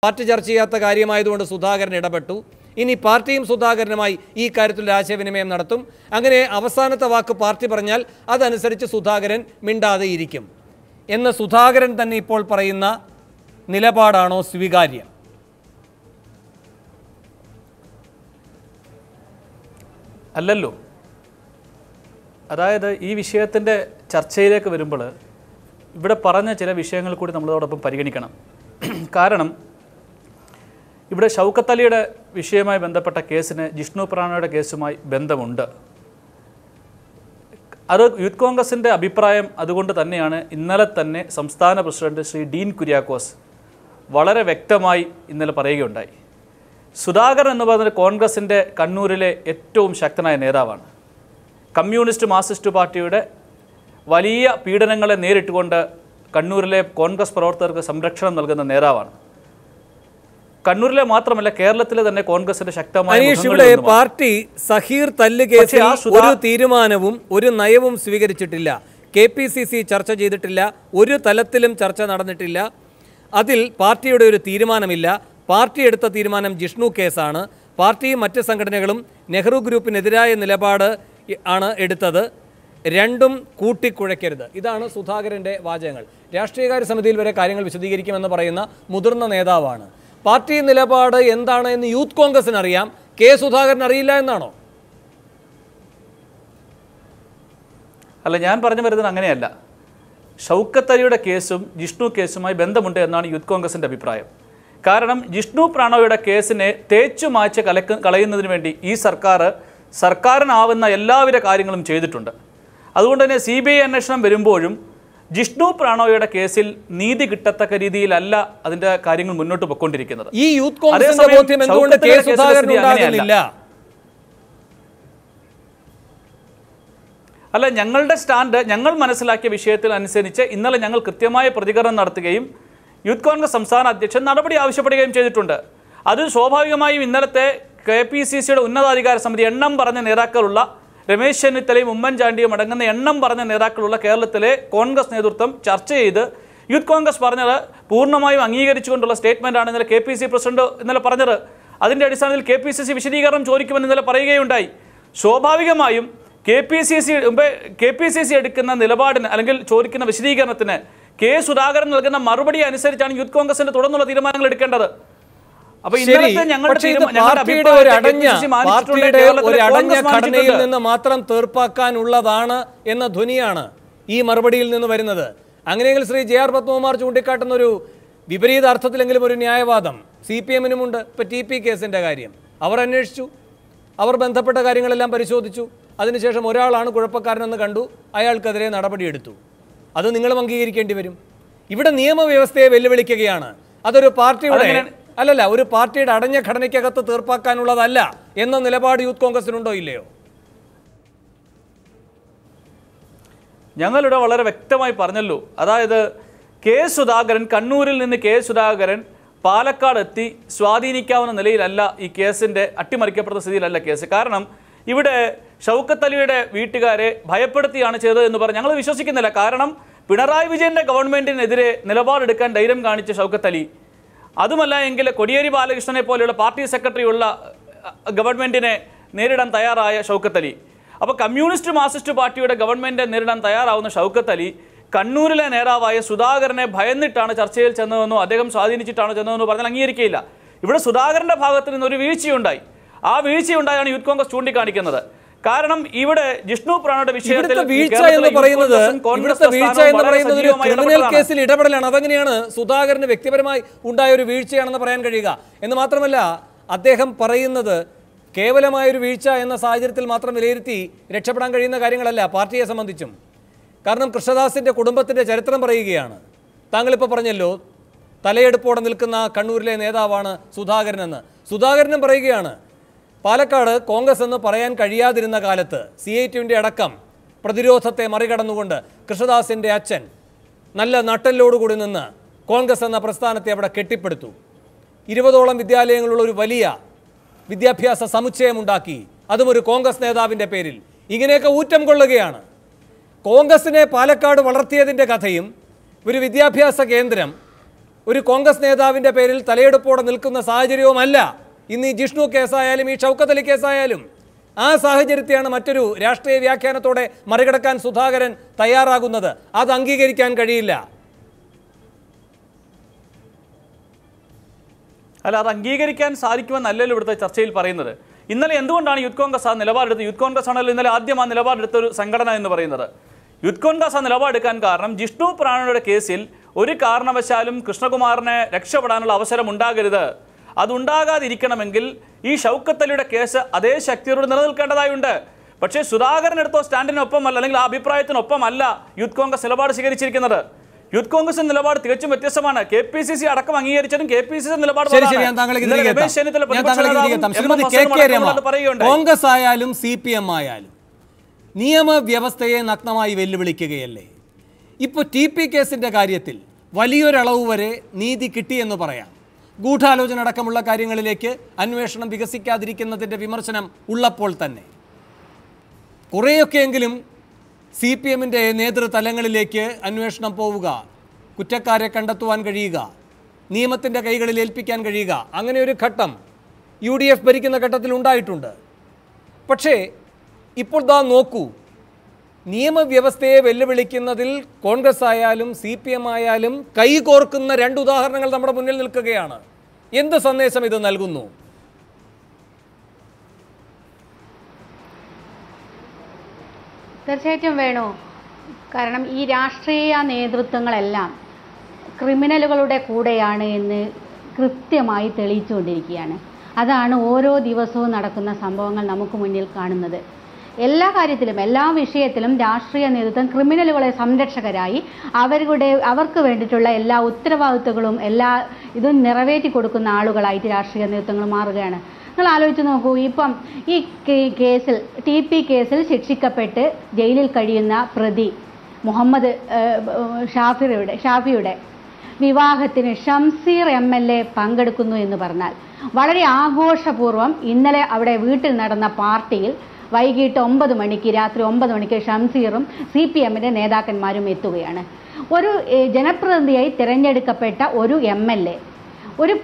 Party ചർച്ച ചെയ്യാത്ത കാര്യമായതുകൊണ്ട് സുധാകരൻ ഇടപെട്ടു. ഇനി പാർട്ടിയും സുധാകരനുമായി ഈ കാര്യത്തിൽ ആശയവിനിമയം നടത്തും. അങ്ങനെ അവസാനത്തെ വാക്ക് പാർട്ടി പറഞ്ഞാൽ അതനുസരിച്ച് സുധാകരൻ മിണ്ടാതെ ഇരിക്കും എന്ന് സുധാകരൻ തന്നെ ഇപ്പോൾ പറയുന്ന നിലപാടാണോ സ്വീകാര്യം? അല്ലല്ലോ. അതായത് ഈ വിഷയത്തിൻ്റെ ചർച്ചയിലേക്ക് വരുമ്പോൾ ഇവിടെ പറഞ്ഞ ചില വിഷയങ്ങൾ കൂടി നമ്മളോടൊപ്പം പരിഗണിക്കണം. കാരണം ഇവിടെ ഷൗക്കത്ത് അലിയുടെ വിഷയവുമായി ബന്ധപ്പെട്ട കേസിന് ജിഷ്ണു പ്രാണയുടെ കേസുമായി ബന്ധമുണ്ട്. അത് യൂത്ത് കോൺഗ്രസിൻ്റെ അഭിപ്രായം അതുകൊണ്ട് തന്നെയാണ് ഇന്നലെ തന്നെ സംസ്ഥാന പ്രസിഡന്റ് ശ്രീ ഡീൻ കുര്യാക്കോസ് വളരെ വ്യക്തമായി ഇന്നലെ പറയുകയുണ്ടായി. സുധാകരൻ എന്ന് പറയുന്നത് കോൺഗ്രസിൻ്റെ കണ്ണൂരിലെ ഏറ്റവും ശക്തനായ നേതാവാണ്. കമ്മ്യൂണിസ്റ്റ് മാർക്സിസ്റ്റ് പാർട്ടിയുടെ വലിയ പീഡനങ്ങളെ നേരിട്ടുകൊണ്ട് കണ്ണൂരിലെ കോൺഗ്രസ് പ്രവർത്തകർക്ക് സംരക്ഷണം നൽകുന്ന നേതാവാണ്. കണ്ണൂരിലെ മാത്രമല്ല കേരളത്തിലെ തന്നെ കോൺഗ്രസിന്റെ ശക്തമായ പാർട്ടി സഹീർ തല്ല് കേസിൽ ഒരു തീരുമാനവും ഒരു നയവും സ്വീകരിച്ചിട്ടില്ല. KPCC ചർച്ച ചെയ്തിട്ടില്ല. ഒരു തലത്തിലും ചർച്ച നടന്നിട്ടില്ല. അതിൽ പാർട്ടിയുടെ ഒരു തീരുമാനമില്ല. പാർട്ടി എടുത്ത തീരുമാനം ജിഷ്ണു കേസാണ്. പാർട്ടിയും മറ്റ് സംഘടനകളും നെഹ്റു ഗ്രൂപ്പിനെതിരായ നിലപാട് ആണ് എടുത്തത്. രണ്ടും കൂട്ടിക്കുഴയ്ക്കരുത്. ഇതാണ് സുധാകരൻ്റെ വാചകങ്ങൾ. രാഷ്ട്രീയകാര്യ സമിതിയിൽ വരെ കാര്യങ്ങൾ വിശദീകരിക്കുമെന്ന് പറയുന്ന മുതിർന്ന നേതാവാണ്. പാർട്ടി നിലപാട് എന്താണ് എന്ന് യൂത്ത് കോൺഗ്രസിന് അറിയാം, കെ സുധാകരൻ അറിയില്ല എന്നാണോ? അല്ല, ഞാൻ പറഞ്ഞു വരുന്നത് അങ്ങനെയല്ല. ഷൗക്കത്ത് അലിയുടെ കേസും ജിഷ്ണു കേസുമായി ബന്ധമുണ്ട് എന്നാണ് യൂത്ത് കോൺഗ്രസിൻ്റെ അഭിപ്രായം. കാരണം ജിഷ്ണു പ്രണോയുടെ കേസിനെ തേച്ചു മായ്ച്ച് കളയുന്നതിന് വേണ്ടി ഈ സർക്കാരിനാവുന്ന എല്ലാവിധ കാര്യങ്ങളും ചെയ്തിട്ടുണ്ട്. അതുകൊണ്ട് തന്നെ CBI അന്വേഷണം വരുമ്പോഴും ജിഷ്ണു പ്രണോയുടെ കേസിൽ നീതി കിട്ടത്തക്ക രീതിയിലല്ല അതിന്റെ കാര്യങ്ങൾ മുന്നോട്ട് പോയിക്കൊണ്ടിരിക്കുന്നത്. ഈ യൂത്ത് കോൺഗ്രസിന്റെ ബോധ്യം എന്തുകൊണ്ട് കെ സുധാകരൻ ഉണ്ടാകുന്നില്ല? അല്ല, ഞങ്ങളുടെ സ്റ്റാൻഡ് ഞങ്ങൾ മനസ്സിലാക്കിയ വിഷയത്തിൽ അനുസരിച്ച് ഇന്നലെ ഞങ്ങൾ കൃത്യമായ പ്രതികരണം നടത്തുകയും യൂത്ത് കോൺഗ്രസ് സംസ്ഥാന അധ്യക്ഷൻ നടപടി ആവശ്യപ്പെടുകയും ചെയ്തിട്ടുണ്ട്. അത് സ്വാഭാവികമായും ഇന്നലത്തെ KPCCയുടെ ഉന്നതാധികാര സമിതി എണ്ണം പറഞ്ഞ നേതാക്കളുള്ള രമേശ് ചെന്നിത്തലയും ഉമ്മൻചാണ്ടിയും അടങ്ങുന്ന എണ്ണം പറഞ്ഞ നേതാക്കളുള്ള കേരളത്തിലെ കോൺഗ്രസ് നേതൃത്വം ചർച്ച ചെയ്ത് യൂത്ത് കോൺഗ്രസ് പറഞ്ഞത് പൂർണ്ണമായും അംഗീകരിച്ചുകൊണ്ടുള്ള സ്റ്റേറ്റ്മെൻറ്റാണ് ഇന്നലെ KPCC പ്രസിഡന്റ് ഇന്നലെ പറഞ്ഞത്. അതിൻ്റെ അടിസ്ഥാനത്തിൽ KPCC വിശദീകരണം ചോദിക്കുമെന്ന് ഇന്നലെ പറയുകയുണ്ടായി. സ്വാഭാവികമായും KPCC എടുക്കുന്ന നിലപാടിന് അല്ലെങ്കിൽ ചോദിക്കുന്ന വിശദീകരണത്തിന് കെ സുധാകരൻ നൽകുന്ന മറുപടി അനുസരിച്ചാണ് യൂത്ത് കോൺഗ്രസിന്റെ തുടർന്നുള്ള തീരുമാനങ്ങൾ എടുക്കേണ്ടത്. പാർട്ടിയുടെ ഒരു അടഞ്ഞ ഘടനയിൽ നിന്ന് മാത്രം തീർപ്പാക്കാനുള്ളതാണ് എന്ന ധ്വനിയാണ് ഈ മറുപടിയിൽ നിന്ന് വരുന്നത്. അങ്ങനെയെങ്കിൽ ശ്രീ JR പത്മകുമാർ ചൂണ്ടിക്കാട്ടുന്ന ഒരു വിപരീത അർത്ഥത്തിലെങ്കിലും ഒരു ന്യായവാദം CPM-നുമുണ്ട്. ഇപ്പൊ TP കേസിന്റെ കാര്യം അവർ അന്വേഷിച്ചു, അവർ ബന്ധപ്പെട്ട കാര്യങ്ങളെല്ലാം പരിശോധിച്ചു. അതിനുശേഷം ഒരാളാണ് കുഴപ്പക്കാരനെന്ന് കണ്ടു, അയാൾക്കെതിരെ നടപടിയെടുത്തു. അത് നിങ്ങളും അംഗീകരിക്കേണ്ടി വരും. ഇവിടെ നിയമവ്യവസ്ഥയെ വെല്ലുവിളിക്കുകയാണ്. അതൊരു പാർട്ടിയുടെ ഒരു പാർട്ടിയുടെ അടഞ്ഞ ഘടനയ്ക്കകത്ത് തീർപ്പാക്കാനുള്ളതല്ല എന്ന നിലപാട് യൂത്ത് കോൺഗ്രസിനുണ്ടോ ഇല്ലയോ? ഞങ്ങളിവിടെ വളരെ വ്യക്തമായി പറഞ്ഞല്ലോ. അതായത് കണ്ണൂരിൽ നിന്ന് കെ സുധാകരൻ പാലക്കാട് എത്തി സ്വാധീനിക്കാവുന്ന നിലയിലല്ല ഈ കേസിൻ്റെ അട്ടിമറിക്കപ്പെടുന്ന സ്ഥിതിയിലല്ല കേസ്. കാരണം ഇവിടെ ഷൗക്കത്ത് അലിയുടെ വീട്ടുകാരെ ഭയപ്പെടുത്തിയാണ് ചെയ്തത് എന്ന് പറഞ്ഞ് ഞങ്ങൾ വിശ്വസിക്കുന്നില്ല. കാരണം പിണറായി വിജയൻ്റെ ഗവൺമെൻറ്റിനെതിരെ നിലപാടെടുക്കാൻ ധൈര്യം കാണിച്ച ഷൗക്കത്ത് അലി, അതുമല്ല എങ്കിൽ കോടിയേരി ബാലകൃഷ്ണനെ പോലെയുള്ള പാർട്ടി സെക്രട്ടറി ഉള്ള ഗവൺമെൻറ്റിനെ നേരിടാൻ തയ്യാറായ ഷൗക്കത്ത് അലി, അപ്പോൾ കമ്മ്യൂണിസ്റ്റ് മാർക്സിസ്റ്റ് പാർട്ടിയുടെ ഗവൺമെൻറ്റിനെ നേരിടാൻ തയ്യാറാവുന്ന ഷൗക്കത്ത് അലി കണ്ണൂരിലെ നേതാവായ സുധാകരനെ ഭയന്നിട്ടാണ് ചർച്ചയിൽ ചെന്നതെന്നോ അദ്ദേഹം സ്വാധീനിച്ചിട്ടാണോ ചെന്നതെന്നോ പറഞ്ഞാൽ അംഗീകരിക്കുകയില്ല. ഇവിടെ സുധാകരന്റെ ഭാഗത്ത് നിന്ന് ഒരു വീഴ്ചയുണ്ടായി. ആ വീഴ്ചയുണ്ടായാണ് യൂത്ത് കോൺഗ്രസ് ചൂണ്ടിക്കാണിക്കുന്നത്. കാരണം ഇവിടെ ജിഷ്ണു പ്രാണയുടെ വിഷയത്തിൽ വീഴ്ച എന്ന് പറയുന്നത് ഒരു ക്രിമിനൽ കേസിൽ ഇടപെടലാണ്. അതെങ്ങനെയാണ് സുധാകരന് വ്യക്തിപരമായി ഉണ്ടായ ഒരു വീഴ്ചയാണെന്ന് പറയാൻ കഴിയുക? എന്ന് മാത്രമല്ല, അദ്ദേഹം പറയുന്നത് കേവലമായൊരു വീഴ്ച എന്ന സാഹചര്യത്തിൽ മാത്രം വിലയിരുത്തി രക്ഷപ്പെടാൻ കഴിയുന്ന കാര്യങ്ങളല്ല പാർട്ടിയെ സംബന്ധിച്ചും. കാരണം കൃഷ്ണദാസിൻ്റെ കുടുംബത്തിൻ്റെ ചരിത്രം പറയുകയാണ്. താങ്കളിപ്പോൾ പറഞ്ഞല്ലോ തലയെടുപ്പോടെ നിൽക്കുന്ന കണ്ണൂരിലെ നേതാവാണ് സുധാകരനെന്ന്. സുധാകരനും പറയുകയാണ് പാലക്കാട് കോൺഗ്രസ് എന്ന് പറയാൻ കഴിയാതിരുന്ന കാലത്ത് CITUവിൻ്റെ അടക്കം പ്രതിരോധത്തെ മറികടന്നുകൊണ്ട് കൃഷ്ണദാസിൻ്റെ അച്ഛൻ നല്ല നട്ടലോടുകൂടി നിന്ന് കോൺഗ്രസ് എന്ന പ്രസ്ഥാനത്തെ അവിടെ കെട്ടിപ്പടുത്തു. 20ഓളം വിദ്യാലയങ്ങളുള്ള ഒരു വലിയ വിദ്യാഭ്യാസ സമുച്ചയമുണ്ടാക്കി, അതും ഒരു കോൺഗ്രസ് നേതാവിൻ്റെ പേരിൽ. ഇങ്ങനെയൊക്കെ ഊറ്റം കൊള്ളുകയാണ്. കോൺഗ്രസിനെ പാലക്കാട് വളർത്തിയതിൻ്റെ കഥയും ഒരു വിദ്യാഭ്യാസ കേന്ദ്രം ഒരു കോൺഗ്രസ് നേതാവിൻ്റെ പേരിൽ തലയെടുപ്പോടെ നിൽക്കുന്ന സാഹചര്യവുമല്ല ഇന്ന് ഈ ജിഷ്ണു കേസായാലും ഈ ഷൗക്കത്ത് അലി കേസായാലും. ആ സാഹചര്യത്തെയാണ് മറ്റൊരു രാഷ്ട്രീയ വ്യാഖ്യാനത്തോടെ മറികടക്കാൻ സുധാകരൻ തയ്യാറാകുന്നത്. അത് അംഗീകരിക്കാൻ കഴിയില്ല. അല്ല, അത് അംഗീകരിക്കാൻ സാധിക്കുമെന്നല്ലല്ലോ ഇവിടുത്തെ ചർച്ചയിൽ പറയുന്നത്. ഇന്നലെ എന്തുകൊണ്ടാണ് യൂത്ത് കോൺഗ്രസ് ആ നിലപാടെടുത്തത്? യൂത്ത് കോൺഗ്രസ് ആണല്ലോ ഇന്നലെ ആദ്യം ആ നിലപാടെടുത്ത ഒരു സംഘടന എന്ന് പറയുന്നത്. യൂത്ത് കോൺഗ്രസ് ആ നിലപാടെടുക്കാൻ കാരണം ജിഷ്ണു പ്രാണയുടെ കേസിൽ ഒരു കാരണവശാലും കൃഷ്ണകുമാറിനെ രക്ഷപ്പെടാനുള്ള അവസരം ഉണ്ടാകരുത്. അതുണ്ടാകാതിരിക്കണമെങ്കിൽ ഈ ഷൗക്കത്ത് അലിയുടെ കേസ് അതേ ശക്തിയോട് നിലനിൽക്കേണ്ടതായുണ്ട്. പക്ഷേ സുധാകരൻ എടുത്തോ സ്റ്റാൻഡിനൊപ്പമല്ല, അല്ലെങ്കിൽ ആ അഭിപ്രായത്തിനൊപ്പമല്ല യൂത്ത് കോൺഗ്രസ് നിലപാട് സ്വീകരിച്ചിരിക്കുന്നത്. യൂത്ത് കോൺഗ്രസിന്റെ നിലപാട് തികച്ചും വ്യത്യസ്തമാണ്. KPCC അടക്കം അംഗീകരിച്ചതും KPCC നിലപാട് കോൺഗ്രസ് ആയാലും CPM ആയാലും നിയമവ്യവസ്ഥയെ നഗ്നമായി വെല്ലുവിളിക്കുകയല്ലേ. ഇപ്പോൾ TP കേസിൻ്റെ കാര്യത്തിൽ വലിയൊരളവ് വരെ നീതി കിട്ടിയെന്ന് പറയാം. ഗൂഢാലോചന അടക്കമുള്ള കാര്യങ്ങളിലേക്ക് അന്വേഷണം വികസിക്കാതിരിക്കുന്നതിൻ്റെ വിമർശനം ഉള്ളപ്പോൾ തന്നെ കുറേയൊക്കെയെങ്കിലും CPMൻ്റെ നേതൃതലങ്ങളിലേക്ക് അന്വേഷണം പോവുക, കുറ്റക്കാരെ കണ്ടെത്തുവാൻ കഴിയുക, നിയമത്തിൻ്റെ കൈകളിൽ ഏൽപ്പിക്കാൻ കഴിയുക, അങ്ങനെ ഒരു ഘട്ടം UDF ഭരിക്കുന്ന ഘട്ടത്തിൽ ഉണ്ടായിട്ടുണ്ട്. പക്ഷേ ഇപ്പോൾ ദാ നോക്കൂ, നിയമവ്യവസ്ഥയെ വെല്ലുവിളിക്കുന്നതിൽ കോൺഗ്രസ് ആയാലും CPM ആയാലും കൈകോർക്കുന്ന രണ്ട് ഉദാഹരണങ്ങൾ നമ്മുടെ മുന്നിൽ നിൽക്കുകയാണ്. എന്ത് സന്ദേശം ഇത് നൽകുന്നു? തീർച്ചയായിട്ടും വേണു. കാരണം ഈ രാഷ്ട്രീയ നേതൃത്വങ്ങളെല്ലാം ക്രിമിനലുകളുടെ കൂടെയാണ് എന്ന് കൃത്യമായി തെളിയിച്ചുകൊണ്ടിരിക്കുകയാണ്. അതാണ് ഓരോ ദിവസവും നടക്കുന്ന സംഭവങ്ങൾ നമുക്ക് മുന്നിൽ കാണുന്നത്. എല്ലാ കാര്യത്തിലും എല്ലാ വിഷയത്തിലും രാഷ്ട്രീയ നേതൃത്വം ക്രിമിനലുകളെ സംരക്ഷകരായി അവർക്ക് വേണ്ടിയിട്ടുള്ള എല്ലാ ഉത്തരവാദിത്വങ്ങളും എല്ലാ ഇതും നിറവേറ്റി കൊടുക്കുന്ന ആളുകളായിട്ട് രാഷ്ട്രീയ നേതൃത്വങ്ങൾ മാറുകയാണ്. നിങ്ങൾ ആലോചിച്ച് നോക്കൂ, ഇപ്പം ഈ കേസിൽ TP കേസിൽ ശിക്ഷിക്കപ്പെട്ട് ജയിലിൽ കഴിയുന്ന പ്രതി മുഹമ്മദ് ഷാഫിയുടെ വിവാഹത്തിന് ഷംസീർ MLA പങ്കെടുക്കുന്നു എന്ന് പറഞ്ഞാൽ വളരെ ആഘോഷപൂർവ്വം ഇന്നലെ അവിടെ വീട്ടിൽ നടന്ന പാർട്ടിയിൽ വൈകിട്ട് 9 മണിക്ക് രാത്രി 9 മണിക്ക് ഷംസീറും CPMൻ്റെ നേതാക്കന്മാരും എത്തുകയാണ്. ഒരു ജനപ്രതിനിധിയായി തിരഞ്ഞെടുക്കപ്പെട്ട ഒരു MLA, ഒരു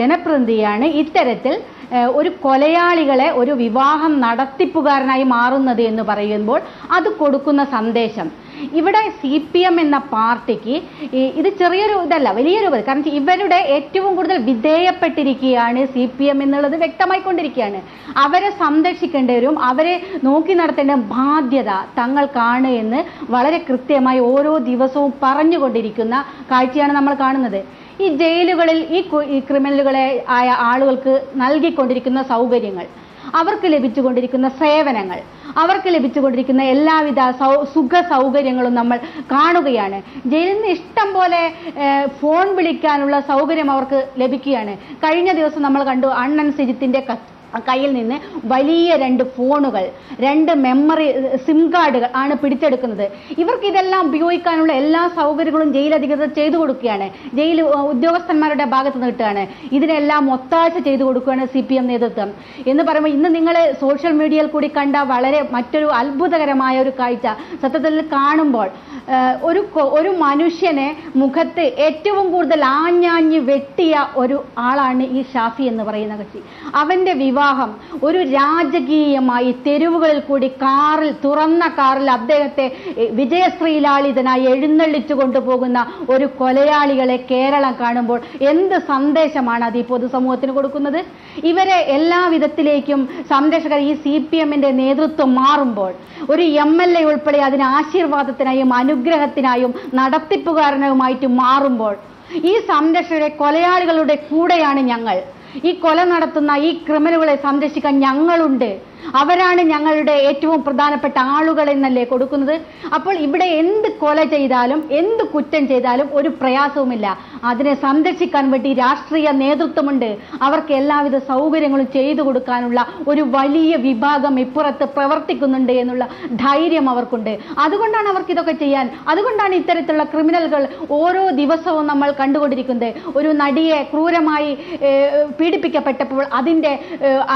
ജനപ്രതിനിധിയാണ് ഇത്തരത്തിൽ ഒരു കൊലയാളികളെ ഒരു വിവാഹം നടത്തിപ്പുകാരനായി മാറുന്നത് എന്ന് പറയുമ്പോൾ അത് കൊടുക്കുന്ന സന്ദേശം ഇവിടെ CPM എന്ന പാർട്ടിക്ക് ഇത് ചെറിയൊരു ഇതല്ല, വലിയൊരു കാരണം ഇവരുടെ ഏറ്റവും കൂടുതൽ വിധേയപ്പെട്ടിരിക്കുകയാണ് CPM എന്നുള്ളത് വ്യക്തമായിക്കൊണ്ടിരിക്കുകയാണ്. അവരെ സംരക്ഷിക്കേണ്ടവരും അവരെ നോക്കി നടത്തേണ്ട ബാധ്യത തങ്ങൾക്കാണ് എന്ന് വളരെ കൃത്യമായി ഓരോ ദിവസവും പറഞ്ഞുകൊണ്ടിരിക്കുന്ന കാഴ്ചയാണ് നമ്മൾ കാണുന്നത്. ഈ ജയിലുകളിൽ ഈ ക്രിമിനലുകളെ ആയ ആളുകൾക്ക് നൽകിക്കൊണ്ടിരിക്കുന്ന സൗകര്യങ്ങൾ, അവർക്ക് ലഭിച്ചുകൊണ്ടിരിക്കുന്ന സേവനങ്ങൾ, അവർക്ക് ലഭിച്ചുകൊണ്ടിരിക്കുന്ന എല്ലാവിധ സുഖ സൗകര്യങ്ങളും നമ്മൾ കാണുകയാണ്. ജയിലിൽ നിന്ന് ഇഷ്ടം പോലെ ഫോൺ വിളിക്കാനുള്ള സൗകര്യം അവർക്ക് ലഭിക്കുകയാണ്. കഴിഞ്ഞ ദിവസം നമ്മൾ കണ്ടു, അണ്ണൻ സിജിത്തിന്റെ കയ്യിൽ നിന്ന് വലിയ 2 ഫോണുകൾ, 2 മെമ്മറി സിം കാർഡുകൾ ആണ് പിടിച്ചെടുക്കുന്നത്. ഇവർക്ക് ഇതെല്ലാം ഉപയോഗിക്കാനുള്ള എല്ലാ സൗകര്യങ്ങളും ജയിൽ അധികൃതർ ചെയ്തു കൊടുക്കുകയാണ്, ജയിൽ ഉദ്യോഗസ്ഥന്മാരുടെ ഭാഗത്ത് നിന്ന് കിട്ടുകയാണ്. ഇതിനെല്ലാം ഒത്താശ ചെയ്തു കൊടുക്കുകയാണ് CPM നേതൃത്വം എന്ന് പറയുമ്പോൾ ഇന്ന് നിങ്ങൾ സോഷ്യൽ മീഡിയയിൽ കൂടി കണ്ട വളരെ മറ്റൊരു അത്ഭുതകരമായ ഒരു കാഴ്ച സത്യത്തിൽ കാണുമ്പോൾ ഒരു മനുഷ്യനെ മുഖത്ത് ഏറ്റവും കൂടുതൽ ആഞ്ഞാഞ്ഞ് വെട്ടിയ ഒരു ആളാണ് ഈ ഷാഫി എന്ന് പറയുന്ന കക്ഷി. അവന്റെ വിവാഹം ഒരു രാജകീയമായി തെരുവുകളിൽ കൂടി തുറന്ന കാറിൽ അദ്ദേഹത്തെ വിജയശ്രീലാളിതനായി എഴുന്നള്ളിച്ചു കൊണ്ടുപോകുന്ന ഒരു കൊലയാളികളെ കേരളം കാണുമ്പോൾ എന്ത് സന്ദേശമാണ് അത് ഈ പൊതുസമൂഹത്തിന് കൊടുക്കുന്നത്? ഇവരെ എല്ലാ വിധത്തിലേക്കും സംരക്ഷകർ ഈ CPMന്റെ നേതൃത്വം മാറുമ്പോൾ ഒരു MLA ഉൾപ്പെടെ അതിന് ആശീർവാദത്തിനായും അനുഗ്രഹത്തിനായും നടത്തിപ്പുകാരനുമായിട്ട് മാറുമ്പോൾ ഈ സംരക്ഷകരെ കൊലയാളികളുടെ കൂടെയാണ് ഞങ്ങൾ. ഈ കൊല നടത്തുന്ന ഈ ക്രിമിനലുകളെ സംരക്ഷിക്കാൻ ഞങ്ങളുണ്ട്, അവരാണ് ഞങ്ങളുടെ ഏറ്റവും പ്രധാനപ്പെട്ട ആളുകൾ എന്നല്ലേ കൊടുക്കുന്നത്. അപ്പോൾ ഇവിടെ എന്ത് കൊല ചെയ്താലും എന്ത് കുറ്റം ചെയ്താലും ഒരു പ്രയാസവുമില്ല. അതിനെ സംരക്ഷിക്കാൻ വേണ്ടി രാഷ്ട്രീയ നേതൃത്വമുണ്ട്. അവർക്ക് എല്ലാവിധ സൗകര്യങ്ങളും ചെയ്തു കൊടുക്കാനുള്ള ഒരു വലിയ വിഭാഗം ഇപ്പുറത്ത് പ്രവർത്തിക്കുന്നുണ്ട് എന്നുള്ള ധൈര്യം അവർക്കുണ്ട്. അതുകൊണ്ടാണ് അവർക്ക് ഇതൊക്കെ ചെയ്യാൻ. അതുകൊണ്ടാണ് ഇത്തരത്തിലുള്ള ക്രിമിനലുകൾ ഓരോ ദിവസവും നമ്മൾ കണ്ടുകൊണ്ടിരിക്കുന്നത്. ഒരു നടിയെ ക്രൂരമായി പീഡിപ്പിക്കപ്പെട്ടപ്പോൾ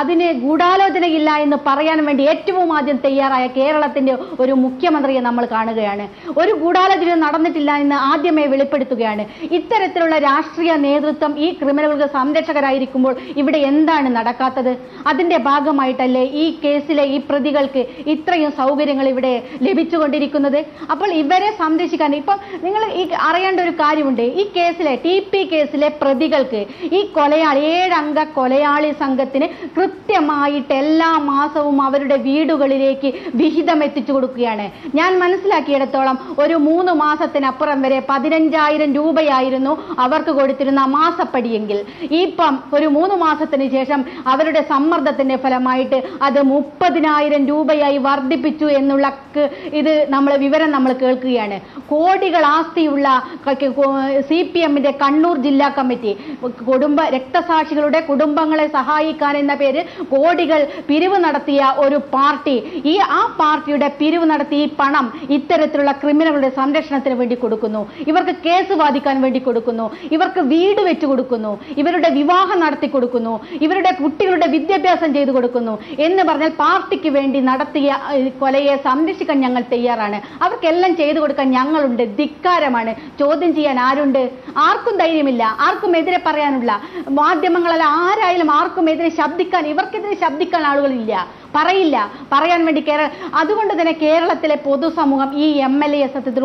അതിന് ഗൂഢാലോചനയില്ല എന്ന് എന്ന് പറയാൻ വേണ്ടി ഏറ്റവും ആദ്യം തയ്യാറായ കേരളത്തിന്റെ ഒരു മുഖ്യമന്ത്രിയെ നമ്മൾ കാണുകയാണ്. ഒരു ഗൂഢാലോചന നടന്നിട്ടില്ല എന്ന് ആദ്യമേ വെളിപ്പെടുത്തുകയാണ്. ഇത്തരത്തിലുള്ള രാഷ്ട്രീയ നേതൃത്വം ഈ ക്രിമിനലുകൾക്ക് സംരക്ഷകരായിരിക്കുമ്പോൾ ഇവിടെ എന്താണ് നടക്കാത്തത്? അതിന്റെ ഭാഗമായിട്ടല്ലേ ഈ കേസിലെ ഈ പ്രതികൾക്ക് ഇത്രയും സൗകര്യങ്ങൾ ഇവിടെ ലഭിച്ചുകൊണ്ടിരിക്കുന്നത്? അപ്പോൾ ഇവരെ സംരക്ഷിക്കാൻ ഇപ്പം നിങ്ങൾ ഈ അറിയേണ്ട ഒരു കാര്യമുണ്ട്. ഈ കേസിലെ TP കേസിലെ പ്രതികൾക്ക് ഈ കൊലയാളി 7 അംഗ കൊലയാളി സംഘത്തിന് കൃത്യമായിട്ട് എല്ലാ മാസവും അവരുടെ വീടുകളിലേക്ക് വിഹിതം എത്തിച്ചു കൊടുക്കുകയാണ്. ഞാൻ മനസ്സിലാക്കിയിടത്തോളം ഒരു 3 മാസത്തിനപ്പുറം വരെ 15,000 രൂപയായിരുന്നു അവർക്ക് കൊടുത്തിരുന്ന മാസപ്പടിയെങ്കിൽ ഇപ്പം ഒരു 3 മാസത്തിന് ശേഷം അവരുടെ സമ്മർദ്ദത്തിന്റെ ഫലമായിട്ട് അത് 30,000 രൂപയായി വർദ്ധിപ്പിച്ചു എന്നുള്ള ഇത് വിവരം നമ്മൾ കേൾക്കുകയാണ്. കോടികൾ ആസ്തിയുള്ള CPMന്റെ കണ്ണൂർ ജില്ലാ കമ്മിറ്റി രക്തസാക്ഷികളുടെ കുടുംബങ്ങളെ സഹായിക്കാൻ എന്ന പേര് കോടികൾ പിരിവ് നടത്തിയ ഒരു പാർട്ടി, ആ പാർട്ടിയുടെ പിരിവ് നടത്തി ഈ പണം ഇത്തരത്തിലുള്ള ക്രിമിനലുകളുടെ സംരക്ഷണത്തിന് വേണ്ടി കൊടുക്കുന്നു, ഇവർക്ക് കേസ് വാദിക്കാൻ വേണ്ടി കൊടുക്കുന്നു, ഇവർക്ക് വീട് വെച്ചു കൊടുക്കുന്നു, ഇവരുടെ വിവാഹം നടത്തി കൊടുക്കുന്നു, ഇവരുടെ കുട്ടികളുടെ വിദ്യാഭ്യാസം ചെയ്തു കൊടുക്കുന്നു എന്ന് പറഞ്ഞാൽ പാർട്ടിക്ക് വേണ്ടി നടത്തിയ കൊലയെ സംരക്ഷിക്കാൻ ഞങ്ങൾ തയ്യാറാണ്. അവർക്കെല്ലാം ചെയ്തു കൊടുക്കാൻ ഞങ്ങളുണ്ട്. ധിക്കാരമാണ്. ചോദ്യം ചെയ്യാൻ ആരുണ്ട്? ആർക്കും ധൈര്യമില്ല. ആർക്കും എതിരെ പറയാനുള്ള മാധ്യമങ്ങളല്ല, ആരായാലും ആർക്കും എതിരെ ശബ്ദിക്കാൻ, ഇവർക്കെതിരെ ശബ്ദിക്കാൻ ആളുകളില്ല, പറയില്ല, പറയാൻ വേണ്ടി അതുകൊണ്ട് തന്നെ കേരളത്തിലെ പൊതുസമൂഹം ഈ MLA സത്യത്തിൽ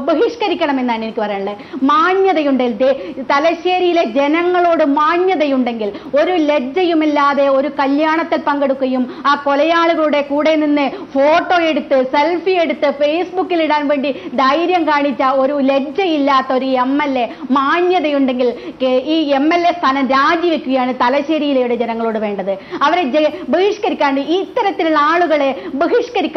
ബഹിഷ്കരിക്കണമെന്നാണ് എനിക്ക് പറയാനുള്ളത്. മാന്യതയുണ്ടെങ്കിൽ, തലശ്ശേരിയിലെ ജനങ്ങളോട് മാന്യതയുണ്ടെങ്കിൽ, ഒരു ലജ്ജയുമില്ലാതെ ഒരു കല്യാണത്തിൽ പങ്കെടുക്കുകയും ആ കൊലയാളികളുടെ കൂടെ നിന്ന് ഫോട്ടോ എടുത്ത് സെൽഫി എടുത്ത് ഫേസ്ബുക്കിൽ ഇടാൻ വേണ്ടി ധൈര്യം കാണിച്ച ഒരു ലജ്ജയില്ലാത്ത ഒരു MLA, മാന്യതയുണ്ടെങ്കിൽ ഈ MLA സ്ഥാനം രാജിവെക്കുകയാണ് തലശ്ശേരിയിലെ ജനങ്ങളോട് വേണ്ടത്. അവരെ ബഹിഷ്കരിക്കാണ്ട് ഇത്തരത്തിലുള്ള ആളുകളെ ബഹിഷ്കരിക്കാൻ